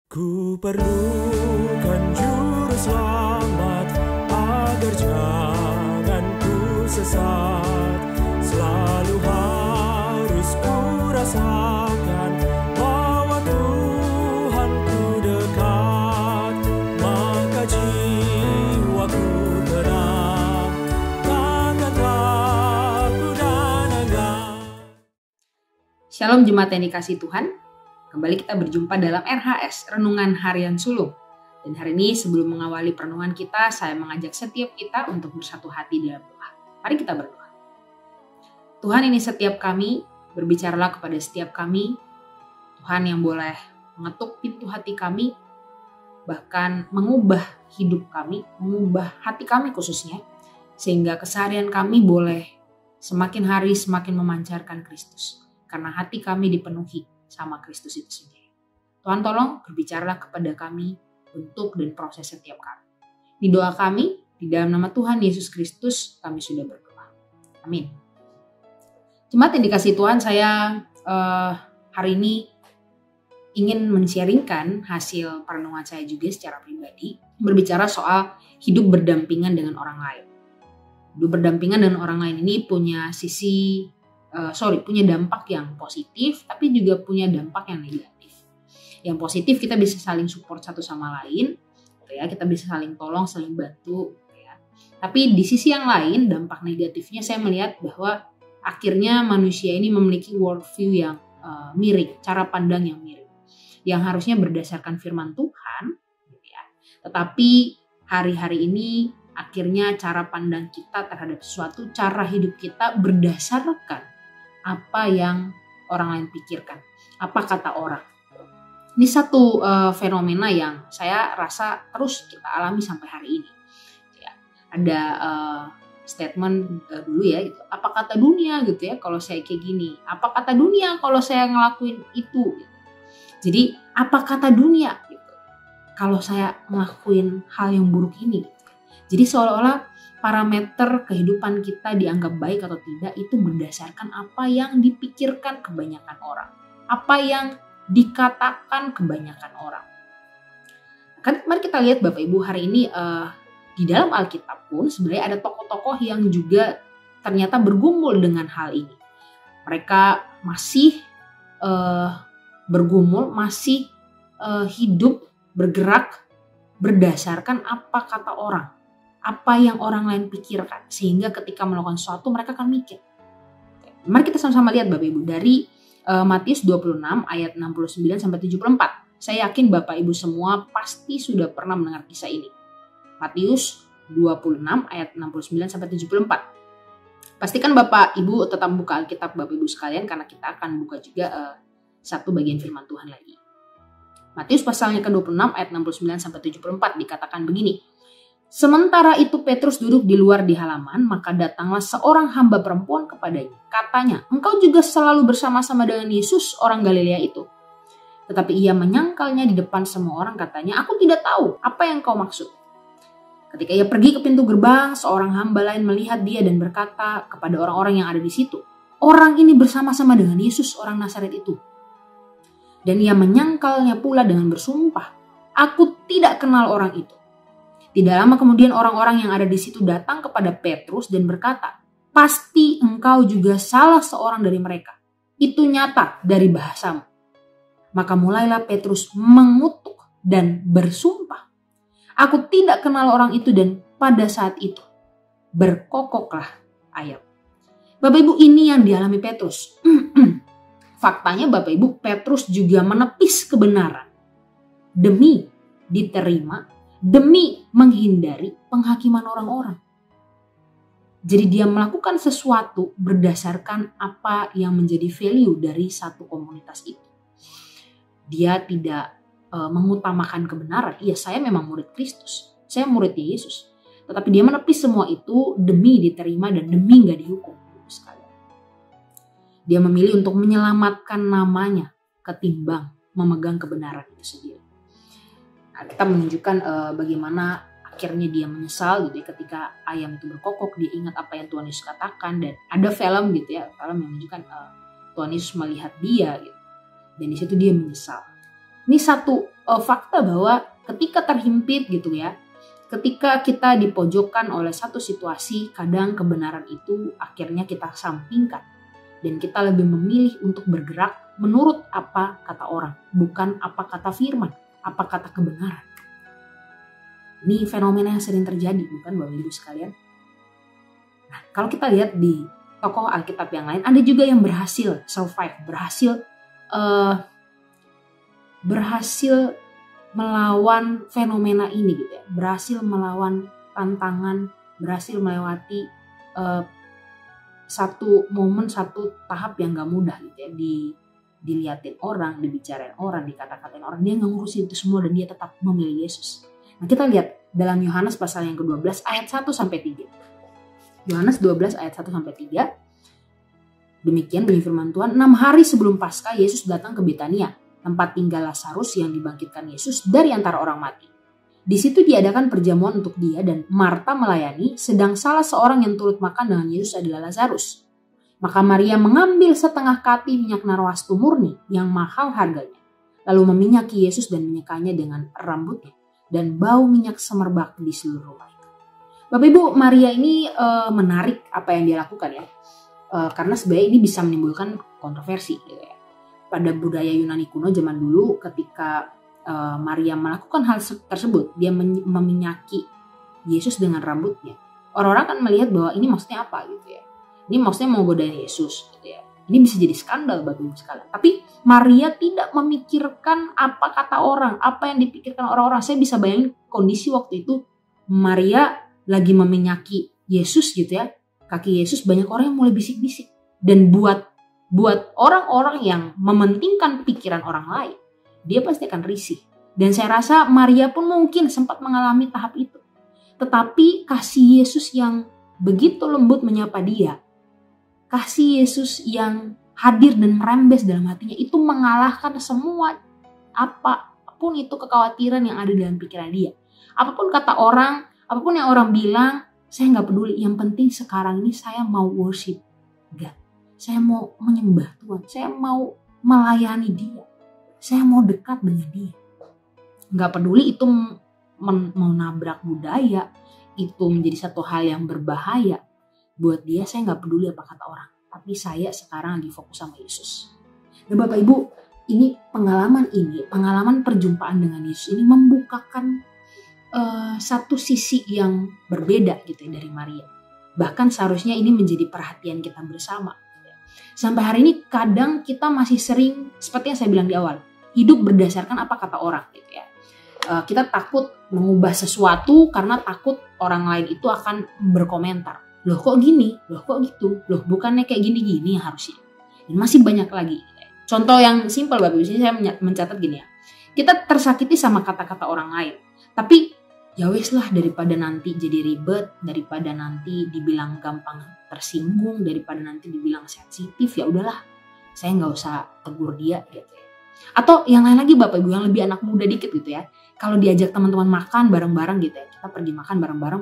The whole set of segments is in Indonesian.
Ku perlukan juru selamat agar jangan ku sesat. Selalu harus ku rasakan bahwa Tuhanku dekat, maka jiwaku tenang, takkan takut dan enggan. Shalom jemaat yang dikasihi Tuhan. Kembali kita berjumpa dalam RHS, Renungan Harian Sulung. Dan hari ini sebelum mengawali perenungan kita, saya mengajak setiap kita untuk bersatu hati dalam doa. Mari kita berdoa. Tuhan, ini setiap kami, berbicaralah kepada setiap kami. Tuhan yang boleh mengetuk pintu hati kami, bahkan mengubah hidup kami, mengubah hati kami khususnya, sehingga keseharian kami boleh semakin hari semakin memancarkan Kristus. Karena hati kami dipenuhi sama Kristus itu sendiri. Tuhan tolong berbicaralah kepada kami, bentuk dan proses setiap kami. Di doa kami, di dalam nama Tuhan Yesus Kristus, kami sudah berdoa. Amin. Jemaat yang dikasihi Tuhan, saya hari ini ingin men-sharingkan hasil perenungan saya juga secara pribadi, berbicara soal hidup berdampingan dengan orang lain. Hidup berdampingan dengan orang lain ini punya punya dampak yang positif, tapi juga punya dampak yang negatif. Yang positif, kita bisa saling support satu sama lain, kita bisa saling tolong, saling bantu. Tapi di sisi yang lain, dampak negatifnya saya melihat bahwa akhirnya manusia ini memiliki worldview yang mirip, cara pandang yang mirip, yang harusnya berdasarkan firman Tuhan, tetapi hari-hari ini akhirnya cara pandang kita terhadap sesuatu, cara hidup kita berdasarkan apa yang orang lain pikirkan, apa kata orang. Ini satu fenomena yang saya rasa terus kita alami sampai hari ini. Ada statement dulu gitu. Apa kata dunia gitu ya kalau saya kayak gini? Apa kata dunia kalau saya ngelakuin itu? Gitu. Jadi apa kata dunia gitu kalau saya ngelakuin hal yang buruk ini? Gitu. Jadi seolah-olah parameter kehidupan kita dianggap baik atau tidak itu berdasarkan apa yang dipikirkan kebanyakan orang, apa yang dikatakan kebanyakan orang. Kan mari kita lihat Bapak Ibu hari ini di dalam Alkitab pun sebenarnya ada tokoh-tokoh yang juga ternyata bergumul dengan hal ini. Mereka masih bergumul, masih hidup, bergerak berdasarkan apa kata orang, apa yang orang lain pikirkan, sehingga ketika melakukan sesuatu mereka akan mikir. Mari kita sama-sama lihat Bapak Ibu dari Matius 26 ayat 69 sampai 74. Saya yakin Bapak Ibu semua pasti sudah pernah mendengar kisah ini. Matius 26 ayat 69 sampai 74. Pastikan Bapak Ibu tetap buka Alkitab Bapak Ibu sekalian, karena kita akan buka juga satu bagian firman Tuhan lagi. Matius pasalnya ke-26 ayat 69 sampai 74 dikatakan begini. Sementara itu Petrus duduk di luar di halaman, maka datanglah seorang hamba perempuan kepadanya. Katanya, engkau juga selalu bersama-sama dengan Yesus orang Galilea itu. Tetapi ia menyangkalnya di depan semua orang, katanya, aku tidak tahu apa yang kau maksud. Ketika ia pergi ke pintu gerbang, seorang hamba lain melihat dia dan berkata kepada orang-orang yang ada di situ, orang ini bersama-sama dengan Yesus orang Nazaret itu. Dan ia menyangkalnya pula dengan bersumpah, aku tidak kenal orang itu. Tidak lama kemudian orang-orang yang ada di situ datang kepada Petrus dan berkata, pasti engkau juga salah seorang dari mereka. Itu nyata dari bahasamu. Maka mulailah Petrus mengutuk dan bersumpah, aku tidak kenal orang itu, dan pada saat itu berkokoklah ayam. Bapak Ibu, ini yang dialami Petrus. Faktanya Bapak Ibu, Petrus juga menepis kebenaran demi diterima, demi menghindari penghakiman orang-orang. Jadi dia melakukan sesuatu berdasarkan apa yang menjadi value dari satu komunitas itu. Dia tidak mengutamakan kebenaran. Iya, saya memang murid Kristus, saya murid Yesus. Tetapi dia menepis semua itu demi diterima dan demi gak dihukum. Dia memilih untuk menyelamatkan namanya ketimbang memegang kebenaran itu sendiri. Kita menunjukkan bagaimana akhirnya dia menyesal gitu ya, ketika ayam itu berkokok, dia ingat apa yang Tuhan Yesus katakan, dan ada film gitu ya, film yang menunjukkan Tuhan Yesus melihat dia gitu, dan di situ dia menyesal. Ini satu fakta bahwa ketika terhimpit gitu ya, ketika kita dipojokkan oleh satu situasi, kadang kebenaran itu akhirnya kita sampingkan. Dan kita lebih memilih untuk bergerak menurut apa kata orang, bukan apa kata firman, apa kata kebenaran. Ini fenomena yang sering terjadi, bukan Bapak Ibu sekalian? Nah, kalau kita lihat di tokoh Alkitab yang lain, ada juga yang berhasil survive, berhasil melawan fenomena ini gitu ya, berhasil melawan tantangan, berhasil melewati satu momen, satu tahap yang gak mudah gitu ya, diliatin orang, dibicarain orang, dikata-katain orang, dia gak ngurusin itu semua dan dia tetap memilih Yesus. Nah, kita lihat dalam Yohanes pasal yang ke-12 ayat 1-3. Yohanes 12 ayat 1-3. Demikian bunyi firman Tuhan, 6 hari sebelum Paskah Yesus datang ke Betania, tempat tinggal Lazarus yang dibangkitkan Yesus dari antara orang mati. Di situ diadakan perjamuan untuk dia dan Marta melayani, sedang salah seorang yang turut makan dengan Yesus adalah Lazarus. Maka Maria mengambil setengah kati minyak narwastu murni yang mahal harganya, lalu meminyaki Yesus dan menyekanya dengan rambutnya, dan bau minyak semerbak di seluruh rumah itu. Bapak Ibu, Maria ini menarik apa yang dia lakukan ya, karena sebenarnya ini bisa menimbulkan kontroversi gitu ya. Pada budaya Yunani kuno zaman dulu, ketika Maria melakukan hal tersebut, dia meminyaki Yesus dengan rambutnya, orang-orang kan melihat bahwa ini maksudnya apa gitu ya. Ini maksudnya mau godain Yesus gitu ya. Ini bisa jadi skandal Bapak Ibu sekalian. Tapi Maria tidak memikirkan apa kata orang, apa yang dipikirkan orang-orang. Saya bisa bayangin kondisi waktu itu Maria lagi meminyaki Yesus gitu ya. Kaki Yesus, banyak orang yang mulai bisik-bisik. Dan buat orang-orang yang mementingkan pikiran orang lain, dia pasti akan risih. Dan saya rasa Maria pun mungkin sempat mengalami tahap itu. Tetapi kasih Yesus yang begitu lembut menyapa dia, kasih Yesus yang hadir dan merembes dalam hatinya, itu mengalahkan semua apapun itu kekhawatiran yang ada dalam pikiran dia. Apapun kata orang, apapun yang orang bilang, saya gak peduli. Yang penting sekarang ini saya mau worship God. Saya mau menyembah Tuhan. Saya mau melayani dia. Saya mau dekat dengan dia. Gak peduli itu mau nabrak budaya, itu menjadi satu hal yang berbahaya. Buat dia saya gak peduli apa kata orang. Tapi saya sekarang lagi fokus sama Yesus. Dan Bapak Ibu, ini pengalaman perjumpaan dengan Yesus ini membukakan satu sisi yang berbeda gitu ya dari Maria. Bahkan seharusnya ini menjadi perhatian kita bersama. Sampai hari ini kadang kita masih sering, seperti yang saya bilang di awal, hidup berdasarkan apa kata orang gitu ya. Kita takut mengubah sesuatu karena takut orang lain itu akan berkomentar. Loh kok gini? Loh kok gitu? Loh bukannya kayak gini-gini harusnya. Dan masih banyak lagi. Contoh yang simpel Bapak Ibu, saya mencatat gini ya. Kita tersakiti sama kata-kata orang lain. Tapi ya wes lah, daripada nanti jadi ribet, daripada nanti dibilang gampang tersinggung, daripada nanti dibilang sensitif, ya udahlah. Saya nggak usah tegur dia gitu ya. Atau yang lain lagi Bapak Ibu, yang lebih anak muda dikit gitu ya. Kalau diajak teman-teman makan bareng-barang gitu ya. Kita pergi makan bareng-bareng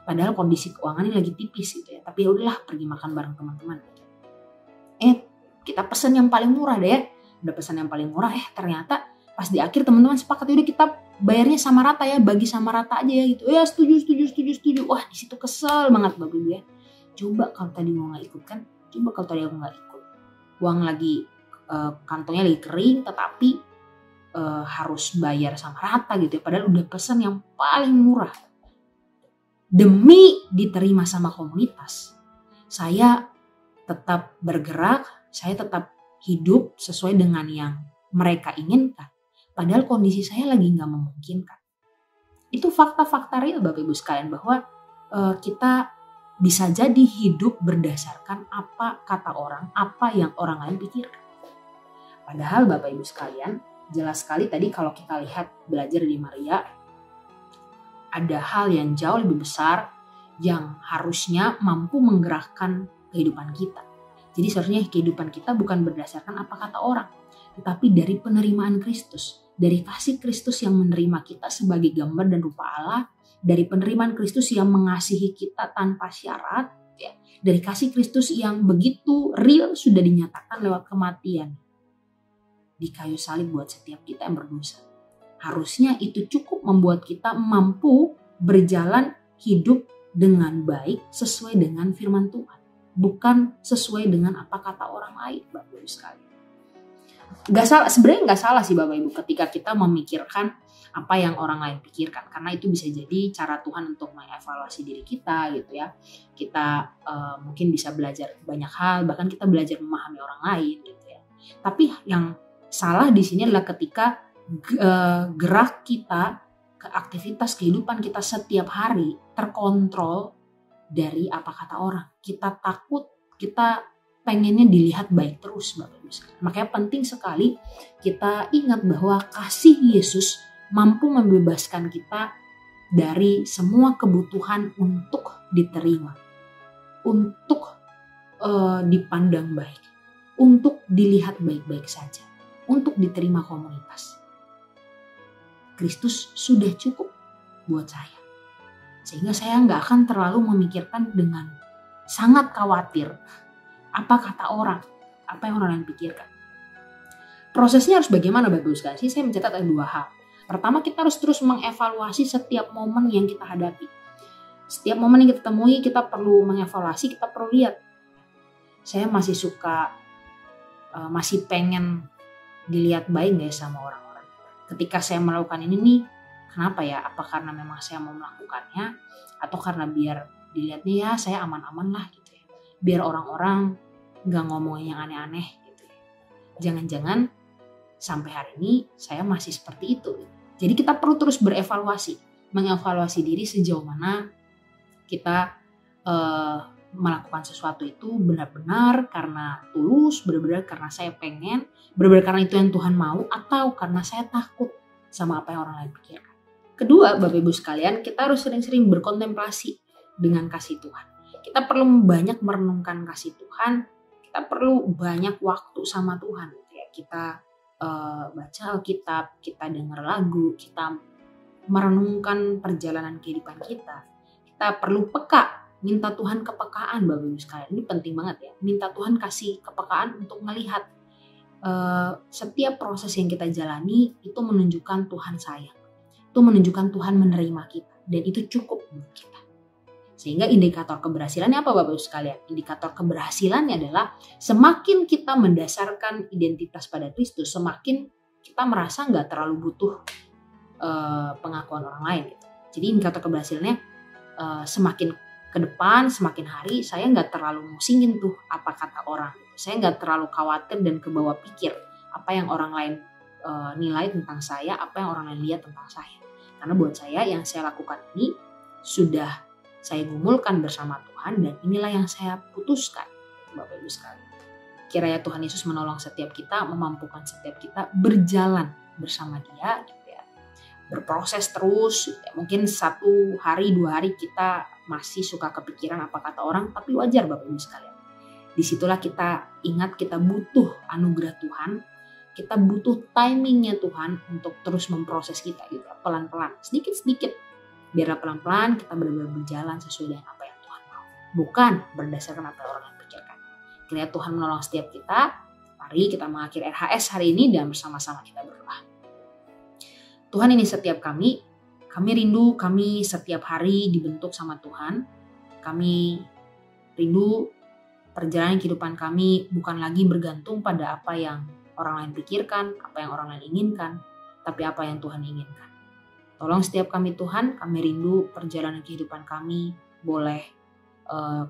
padahal kondisi keuangannya lagi tipis gitu ya. Tapi ya udahlah, pergi makan bareng teman-teman. Kita pesen yang paling murah deh ya. Udah pesan yang paling murah, ternyata pas di akhir teman-teman sepakat, udah kita bayarnya sama rata ya, bagi sama rata aja ya gitu. Ya setuju. Wah di situ kesel banget Bapak Ibu ya. Coba kalau tadi mau nggak ikut kan, coba kalau tadi aku nggak ikut. Uang lagi kantongnya lagi kering, tetapi harus bayar sama rata gitu ya. Padahal udah pesan yang paling murah. Demi diterima sama komunitas, saya tetap bergerak, saya tetap hidup sesuai dengan yang mereka inginkan. Padahal kondisi saya lagi gak memungkinkan. Itu fakta-fakta real Bapak Ibu sekalian, bahwa kita bisa jadi hidup berdasarkan apa kata orang, apa yang orang lain pikirkan. Padahal Bapak Ibu sekalian, jelas sekali tadi kalau kita lihat belajar dari Maria, ada hal yang jauh lebih besar yang harusnya mampu menggerakkan kehidupan kita. Jadi seharusnya kehidupan kita bukan berdasarkan apa kata orang, tetapi dari penerimaan Kristus, dari kasih Kristus yang menerima kita sebagai gambar dan rupa Allah, dari penerimaan Kristus yang mengasihi kita tanpa syarat, ya, dari kasih Kristus yang begitu real sudah dinyatakan lewat kematian. di kayu salib buat setiap kita yang berdosa. Harusnya itu cukup membuat kita mampu berjalan hidup dengan baik sesuai dengan firman Tuhan. Bukan sesuai dengan apa kata orang lain, Bapak Ibu sekalian. Sebenarnya nggak salah sih Bapak Ibu ketika kita memikirkan apa yang orang lain pikirkan. Karena itu bisa jadi cara Tuhan untuk mengevaluasi diri kita gitu ya. Kita mungkin bisa belajar banyak hal, bahkan kita belajar memahami orang lain gitu ya. Tapi yang salah di sini adalah ketika gerak kita, ke aktivitas kehidupan kita setiap hari terkontrol dari apa kata orang. Kita takut, kita pengennya dilihat baik terus Bapak Ibu sekalian. Makanya penting sekali kita ingat bahwa kasih Yesus mampu membebaskan kita dari semua kebutuhan untuk diterima, untuk dipandang baik, untuk dilihat baik-baik saja, untuk diterima komunitas. Kristus sudah cukup buat saya. Sehingga saya nggak akan terlalu memikirkan dengan sangat khawatir apa kata orang, apa yang orang lain pikirkan. Prosesnya harus bagaimana Bapak Ibu sekalian? Saya mencatat ada 2 hal. Pertama, kita harus terus mengevaluasi setiap momen yang kita hadapi. Setiap momen yang kita temui, kita perlu mengevaluasi, kita perlu lihat. Saya masih suka, masih pengen dilihat baik nggak sama orang-orang. Ketika saya melakukan ini nih, kenapa ya? Apa karena memang saya mau melakukannya? Atau karena biar dilihatnya ya saya aman-aman lah gitu ya. Biar orang-orang nggak ngomongin yang aneh-aneh gitu ya. Jangan-jangan sampai hari ini saya masih seperti itu. Jadi kita perlu terus berevaluasi, mengevaluasi diri sejauh mana kita melakukan sesuatu itu benar-benar karena tulus, benar-benar karena saya pengen, benar-benar karena itu yang Tuhan mau, atau karena saya takut sama apa yang orang lain pikirkan. Kedua, Bapak Ibu sekalian, kita harus sering-sering berkontemplasi dengan kasih Tuhan. Kita perlu banyak merenungkan kasih Tuhan, kita perlu banyak waktu sama Tuhan. Ya, kita baca Alkitab, kita dengar lagu, kita merenungkan perjalanan kehidupan kita. Kita perlu peka, minta Tuhan kepekaan Bapak Ibu sekalian. Ini penting banget ya. Minta Tuhan kasih kepekaan untuk melihat setiap proses yang kita jalani itu menunjukkan Tuhan sayang. Itu menunjukkan Tuhan menerima kita. Dan itu cukup buat kita. Sehingga indikator keberhasilannya apa Bapak Ibu sekalian? Indikator keberhasilannya adalah semakin kita mendasarkan identitas pada Kristus, semakin kita merasa nggak terlalu butuh pengakuan orang lain. Gitu. Jadi indikator keberhasilannya semakin ke depan, semakin hari saya nggak terlalu musingin tuh apa kata orang. Saya nggak terlalu khawatir dan kebawa pikir apa yang orang lain nilai tentang saya, apa yang orang lain lihat tentang saya. Karena buat saya yang saya lakukan ini sudah saya gumulkan bersama Tuhan dan inilah yang saya putuskan Bapak Ibu sekalian. Kiranya Tuhan Yesus menolong setiap kita, memampukan setiap kita berjalan bersama Dia gitu ya. Berproses terus, ya. Mungkin 1 hari 2 hari kita masih suka kepikiran apa kata orang, tapi wajar Bapak Ibu sekalian. Disitulah kita ingat kita butuh anugerah Tuhan, kita butuh timingnya Tuhan untuk terus memproses kita gitu, pelan-pelan, sedikit-sedikit. Biarlah pelan-pelan kita benar-benar berjalan sesuai dengan apa yang Tuhan mau. Bukan berdasarkan apa yang orang lain pikirkan. Kiranya Tuhan menolong setiap kita. Mari kita mengakhiri RHS hari ini dan bersama-sama kita berdoa. Tuhan, ini setiap kami rindu kami setiap hari dibentuk sama Tuhan. Kami rindu perjalanan kehidupan kami bukan lagi bergantung pada apa yang orang lain pikirkan, apa yang orang lain inginkan, tapi apa yang Tuhan inginkan. Tolong setiap kami Tuhan, kami rindu perjalanan kehidupan kami boleh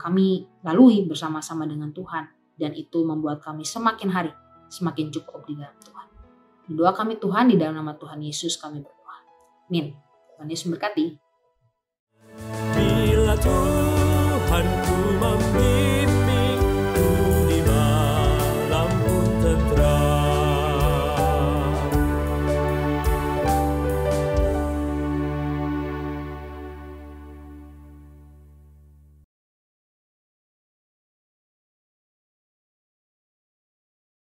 kami lalui bersama-sama dengan Tuhan. Dan itu membuat kami semakin hari, semakin cukup di dalam Tuhan. Doa kami Tuhan, di dalam nama Tuhan Yesus kami berdoa. Amin. Tuhan Yesus memberkati. Bila